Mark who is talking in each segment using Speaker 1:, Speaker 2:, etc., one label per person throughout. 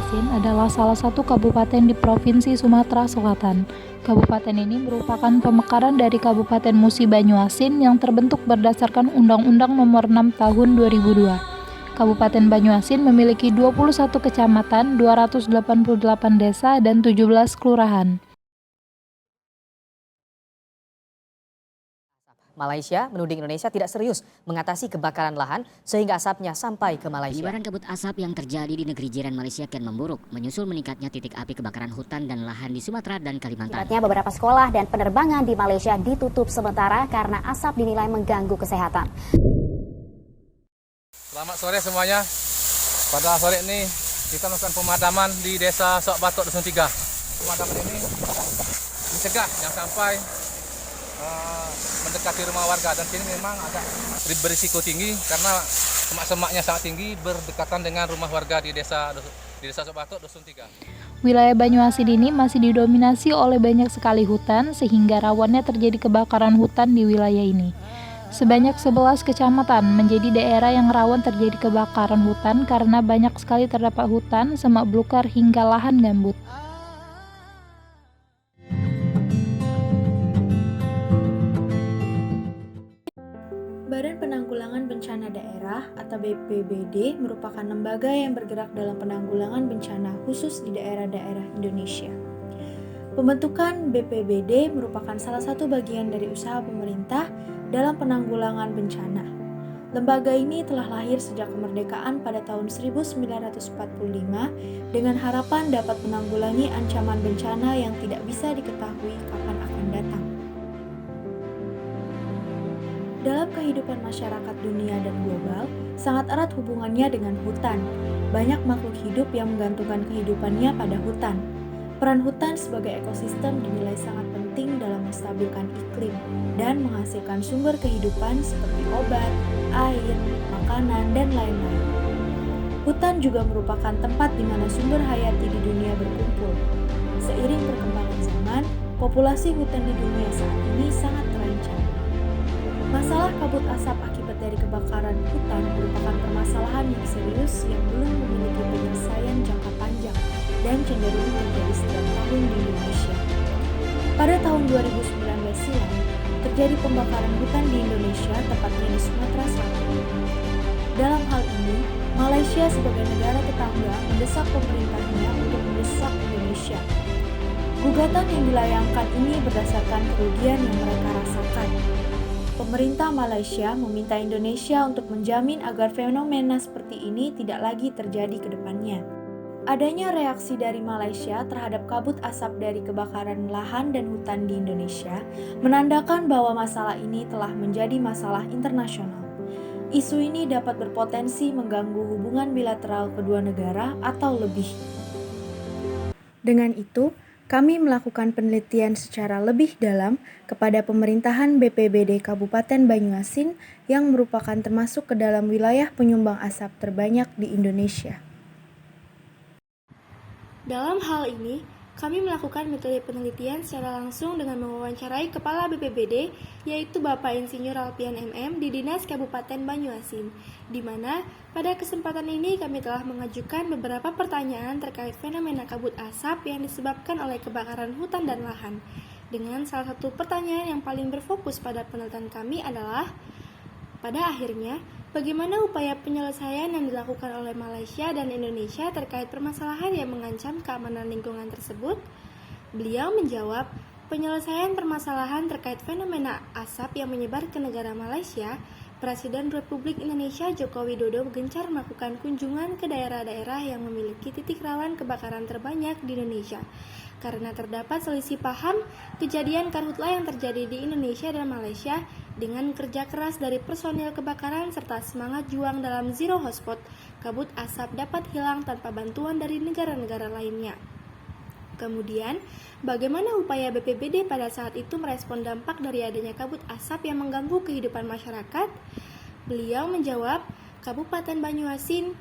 Speaker 1: Banyuasin adalah salah satu kabupaten di Provinsi Sumatera Selatan. Kabupaten ini merupakan pemekaran dari Kabupaten Musi Banyuasin yang terbentuk berdasarkan Undang-Undang Nomor 6 Tahun 2002. Kabupaten Banyuasin memiliki 21 kecamatan, 288 desa, dan 17 kelurahan.
Speaker 2: Malaysia menuding Indonesia tidak serius mengatasi kebakaran lahan sehingga asapnya sampai ke Malaysia.
Speaker 3: Penyebaran kabut asap yang terjadi di negeri jiran Malaysia kian memburuk, menyusul meningkatnya titik api kebakaran hutan dan lahan di Sumatera dan Kalimantan.
Speaker 4: Akibatnya beberapa sekolah dan penerbangan di Malaysia ditutup sementara karena asap dinilai mengganggu kesehatan.
Speaker 5: Selamat sore semuanya. Pada sore ini kita melakukan pemadaman di Desa Sok Batok Dusun 3. Pemadaman ini mencegah yang sampai mendekati rumah warga, dan sini memang agak berisiko tinggi karena semak-semaknya sangat tinggi berdekatan dengan rumah warga di Desa Sok Batok Dusun 3.
Speaker 1: Wilayah Banyuasin ini masih didominasi oleh banyak sekali hutan sehingga rawannya terjadi kebakaran hutan di wilayah ini. Sebanyak 11 kecamatan menjadi daerah yang rawan terjadi kebakaran hutan karena banyak sekali terdapat hutan, semak belukar hingga lahan gambut.
Speaker 6: Badan Penanggulangan Bencana Daerah atau BPBD merupakan lembaga yang bergerak dalam penanggulangan bencana khusus di daerah-daerah Indonesia. Pembentukan BPBD merupakan salah satu bagian dari usaha pemerintah dalam penanggulangan bencana. Lembaga ini telah lahir sejak kemerdekaan pada tahun 1945 dengan harapan dapat menanggulangi ancaman bencana yang tidak bisa diketahui kapan akan datang. Dalam kehidupan masyarakat dunia dan global, sangat erat hubungannya dengan hutan. Banyak makhluk hidup yang menggantungkan kehidupannya pada hutan. Peran hutan sebagai ekosistem dinilai sangat penting dalam menstabilkan iklim dan menghasilkan sumber kehidupan seperti obat, air, makanan, dan lain-lain. Hutan juga merupakan tempat di mana sumber hayati di dunia berkumpul. Seiring perkembangan zaman, populasi hutan di dunia saat ini sangat terancam. Masalah kabut asap akibat dari kebakaran hutan merupakan permasalahan yang serius yang belum memiliki penyelesaian jangka panjang dan cenderung terjadi setiap tahun di Indonesia. Pada tahun 2019 silam, terjadi pembakaran hutan di Indonesia, tepatnya di Sumatera Selatan. Dalam hal ini, Malaysia sebagai negara tetangga mendesak pemerintahnya untuk mendesak Indonesia. Gugatan yang dilayangkan ini berdasarkan kerugian yang mereka rasakan. Pemerintah Malaysia meminta Indonesia untuk menjamin agar fenomena seperti ini tidak lagi terjadi ke depannya. Adanya reaksi dari Malaysia terhadap kabut asap dari kebakaran lahan dan hutan di Indonesia menandakan bahwa masalah ini telah menjadi masalah internasional. Isu ini dapat berpotensi mengganggu hubungan bilateral kedua negara atau lebih. Dengan itu, kami melakukan penelitian secara lebih dalam kepada pemerintahan BPBD Kabupaten Banyuasin yang merupakan termasuk ke dalam wilayah penyumbang asap terbanyak di Indonesia. Dalam hal ini, kami melakukan metode penelitian secara langsung dengan mewawancarai Kepala BPBD, yaitu Bapak Insinyur Alpian MM di Dinas Kabupaten Banyuasin, di mana pada kesempatan ini kami telah mengajukan beberapa pertanyaan terkait fenomena kabut asap yang disebabkan oleh kebakaran hutan dan lahan. Dengan salah satu pertanyaan yang paling berfokus pada penelitian kami adalah, pada akhirnya, bagaimana upaya penyelesaian yang dilakukan oleh Malaysia dan Indonesia terkait permasalahan yang mengancam keamanan lingkungan tersebut? Beliau menjawab, penyelesaian permasalahan terkait fenomena asap yang menyebar ke negara Malaysia, Presiden Republik Indonesia Joko Widodo gencar melakukan kunjungan ke daerah-daerah yang memiliki titik rawan kebakaran terbanyak di Indonesia. Karena terdapat selisih paham, kejadian karhutla yang terjadi di Indonesia dan Malaysia dengan kerja keras dari personil kebakaran serta semangat juang dalam Zero Hotspot, kabut asap dapat hilang tanpa bantuan dari negara-negara lainnya. Kemudian, bagaimana upaya BPBD pada saat itu merespon dampak dari adanya kabut asap yang mengganggu kehidupan masyarakat? Beliau menjawab, Kabupaten Banyuasin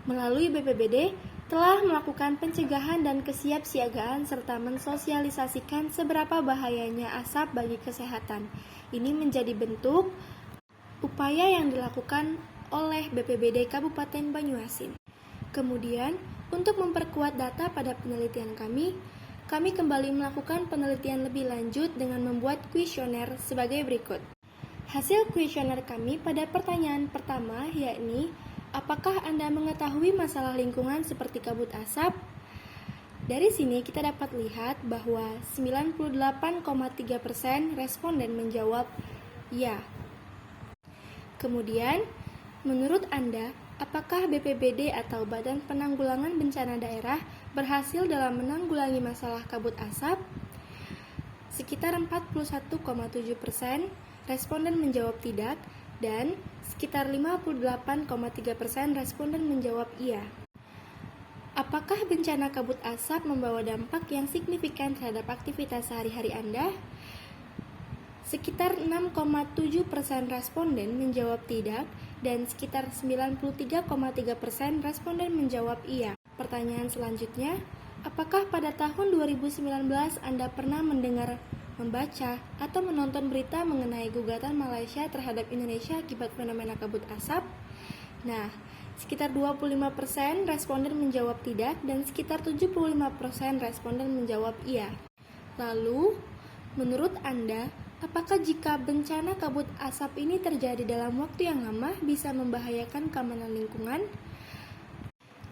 Speaker 6: melalui BPBD telah melakukan pencegahan dan kesiapsiagaan serta mensosialisasikan seberapa bahayanya asap bagi kesehatan. Ini menjadi bentuk upaya yang dilakukan oleh BPBD Kabupaten Banyuasin. Kemudian, Untuk memperkuat data pada penelitian kami kembali melakukan penelitian lebih lanjut dengan membuat kuesioner sebagai berikut. Hasil kuesioner kami pada pertanyaan pertama yakni, apakah Anda mengetahui masalah lingkungan seperti kabut asap? Dari sini kita dapat lihat bahwa 98,3% responden menjawab ya. Kemudian, menurut Anda, apakah BPBD atau Badan Penanggulangan Bencana Daerah berhasil dalam menanggulangi masalah kabut asap? Sekitar 41,7% responden menjawab tidak dan sekitar 58,3% responden menjawab iya. Apakah bencana kabut asap membawa dampak yang signifikan terhadap aktivitas sehari-hari Anda? Sekitar 6,7% responden menjawab tidak dan sekitar 93,3% responden menjawab iya. Pertanyaan selanjutnya, apakah pada tahun 2019 Anda pernah mendengar, membaca, atau menonton berita mengenai gugatan Malaysia terhadap Indonesia akibat fenomena kabut asap? Nah, sekitar 25% responden menjawab tidak dan sekitar 75% responden menjawab iya. Lalu, menurut Anda, apakah jika bencana kabut asap ini terjadi dalam waktu yang lama bisa membahayakan keamanan lingkungan?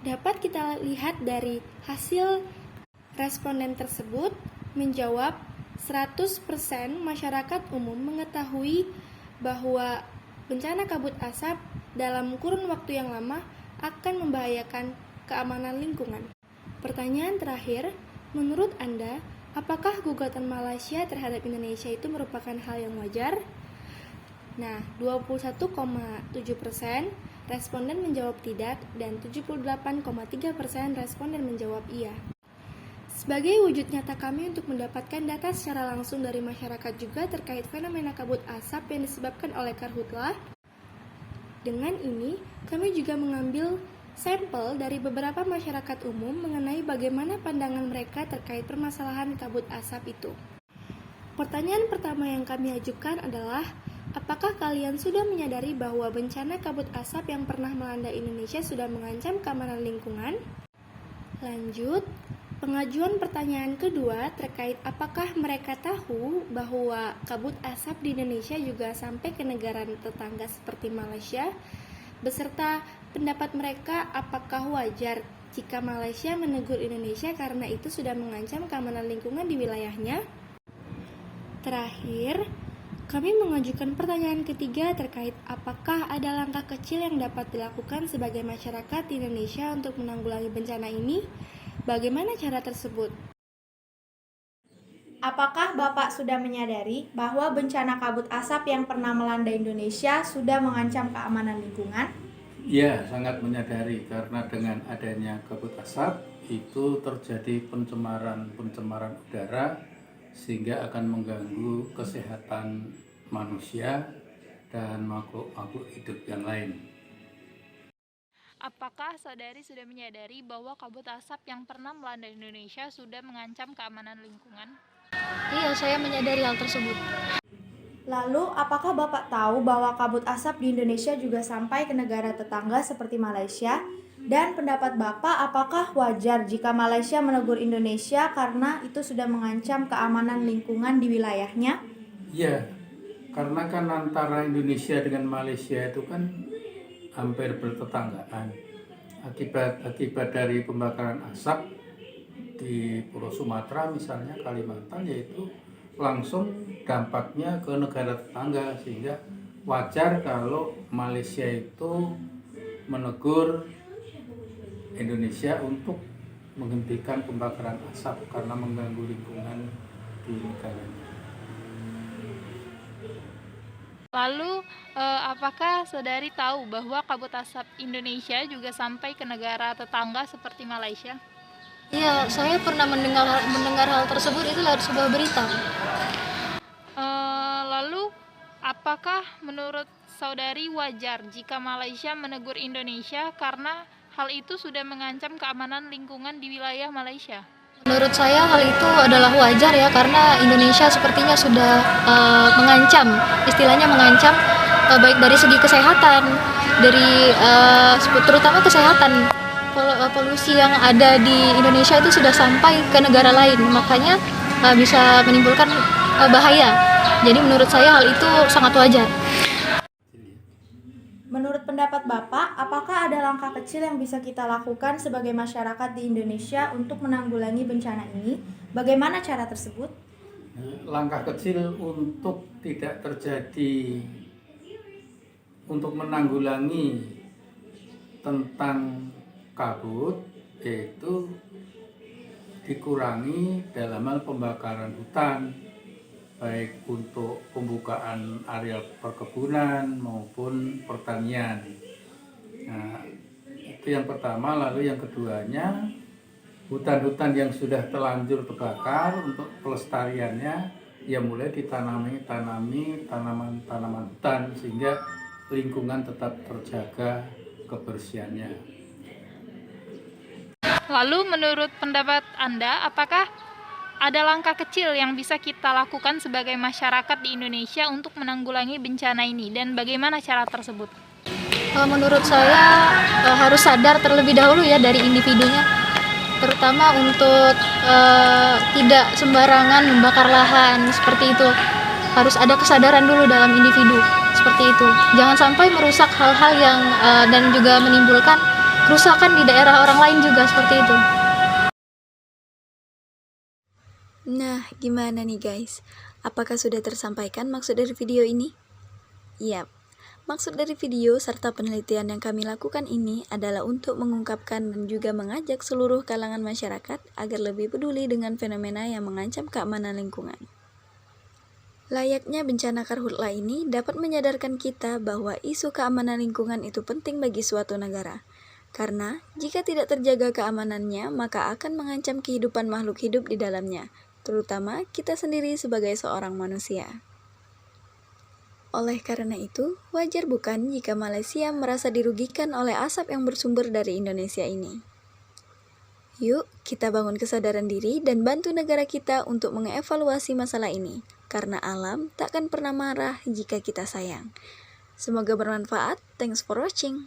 Speaker 6: Dapat kita lihat dari hasil responden tersebut menjawab 100% masyarakat umum mengetahui bahwa bencana kabut asap dalam kurun waktu yang lama akan membahayakan keamanan lingkungan. Pertanyaan terakhir, menurut Anda, apakah gugatan Malaysia terhadap Indonesia itu merupakan hal yang wajar? Nah, 21,7% responden menjawab tidak dan 78,3% responden menjawab iya. Sebagai wujud nyata kami untuk mendapatkan data secara langsung dari masyarakat juga terkait fenomena kabut asap yang disebabkan oleh karhutlah, dengan ini, kami juga mengambil sampel dari beberapa masyarakat umum mengenai bagaimana pandangan mereka terkait permasalahan kabut asap itu. Pertanyaan pertama yang kami ajukan adalah, apakah kalian sudah menyadari bahwa bencana kabut asap yang pernah melanda Indonesia sudah mengancam keamanan lingkungan? Lanjut, pengajuan pertanyaan kedua terkait apakah mereka tahu bahwa kabut asap di Indonesia juga sampai ke negara tetangga seperti Malaysia, beserta pendapat mereka apakah wajar jika Malaysia menegur Indonesia karena itu sudah mengancam keamanan lingkungan di wilayahnya. Terakhir, kami mengajukan pertanyaan ketiga terkait apakah ada langkah kecil yang dapat dilakukan sebagai masyarakat di Indonesia untuk menanggulangi bencana ini. Bagaimana cara tersebut?
Speaker 7: Apakah Bapak sudah menyadari bahwa bencana kabut asap yang pernah melanda Indonesia sudah mengancam keamanan lingkungan?
Speaker 8: Ya, sangat menyadari karena dengan adanya kabut asap itu terjadi pencemaran udara sehingga akan mengganggu kesehatan manusia dan makhluk hidup yang lain.
Speaker 1: Apakah saudari sudah menyadari bahwa kabut asap yang pernah melanda Indonesia sudah mengancam keamanan lingkungan?
Speaker 9: Iya, saya menyadari hal tersebut.
Speaker 7: Lalu, apakah Bapak tahu bahwa kabut asap di Indonesia juga sampai ke negara tetangga seperti Malaysia? Dan pendapat Bapak, apakah wajar jika Malaysia menegur Indonesia karena itu sudah mengancam keamanan lingkungan di wilayahnya?
Speaker 8: Ya, karena kan antara Indonesia dengan Malaysia itu kan hampir bertetanggaan. Akibat dari pembakaran asap di Pulau Sumatera misalnya, Kalimantan, yaitu langsung dampaknya ke negara tetangga, sehingga wajar kalau Malaysia itu menegur Indonesia untuk menghentikan pembakaran asap karena mengganggu lingkungan di negaranya.
Speaker 1: Lalu, apakah saudari tahu bahwa kabut asap Indonesia juga sampai ke negara tetangga seperti Malaysia?
Speaker 9: Iya, saya pernah mendengar hal tersebut itu lewat sebuah berita.
Speaker 1: Lalu, apakah menurut saudari wajar jika Malaysia menegur Indonesia karena hal itu sudah mengancam keamanan lingkungan di wilayah Malaysia?
Speaker 9: Menurut saya hal itu adalah wajar ya, karena Indonesia sepertinya sudah mengancam, istilahnya mengancam baik dari segi kesehatan, dari terutama kesehatan polusi yang ada di Indonesia itu sudah sampai ke negara lain, makanya bisa menimbulkan bahaya. Jadi menurut saya hal itu sangat wajar.
Speaker 7: Menurut pendapat Bapak, apakah ada langkah kecil yang bisa kita lakukan sebagai masyarakat di Indonesia untuk menanggulangi bencana ini? Bagaimana cara tersebut?
Speaker 8: Langkah kecil untuk tidak terjadi, untuk menanggulangi tentang kabut, yaitu dikurangi dalam hal pembakaran hutan, baik untuk pembukaan area perkebunan maupun pertanian. Nah, itu yang pertama. Lalu yang keduanya, hutan-hutan yang sudah terlanjur terbakar, untuk pelestariannya ya mulai tanami tanaman hutan sehingga lingkungan tetap terjaga kebersihannya.
Speaker 1: Lalu menurut pendapat Anda, apakah ada langkah kecil yang bisa kita lakukan sebagai masyarakat di Indonesia untuk menanggulangi bencana ini, dan bagaimana cara tersebut?
Speaker 9: Menurut saya harus sadar terlebih dahulu ya dari individunya, terutama untuk tidak sembarangan membakar lahan seperti itu. Harus ada kesadaran dulu dalam individu seperti itu. Jangan sampai merusak hal-hal yang dan juga menimbulkan kerusakan di daerah orang lain juga seperti itu.
Speaker 10: Nah, gimana nih guys? Apakah sudah tersampaikan maksud dari video ini? Yap, maksud dari video serta penelitian yang kami lakukan ini adalah untuk mengungkapkan dan juga mengajak seluruh kalangan masyarakat agar lebih peduli dengan fenomena yang mengancam keamanan lingkungan. Layaknya bencana karhutla ini dapat menyadarkan kita bahwa isu keamanan lingkungan itu penting bagi suatu negara. Karena jika tidak terjaga keamanannya, maka akan mengancam kehidupan makhluk hidup di dalamnya, terutama kita sendiri sebagai seorang manusia. Oleh karena itu, wajar bukan jika Malaysia merasa dirugikan oleh asap yang bersumber dari Indonesia ini. Yuk, kita bangun kesadaran diri dan bantu negara kita untuk mengevaluasi masalah ini, karena alam takkan pernah marah jika kita sayang. Semoga bermanfaat. Thanks for watching.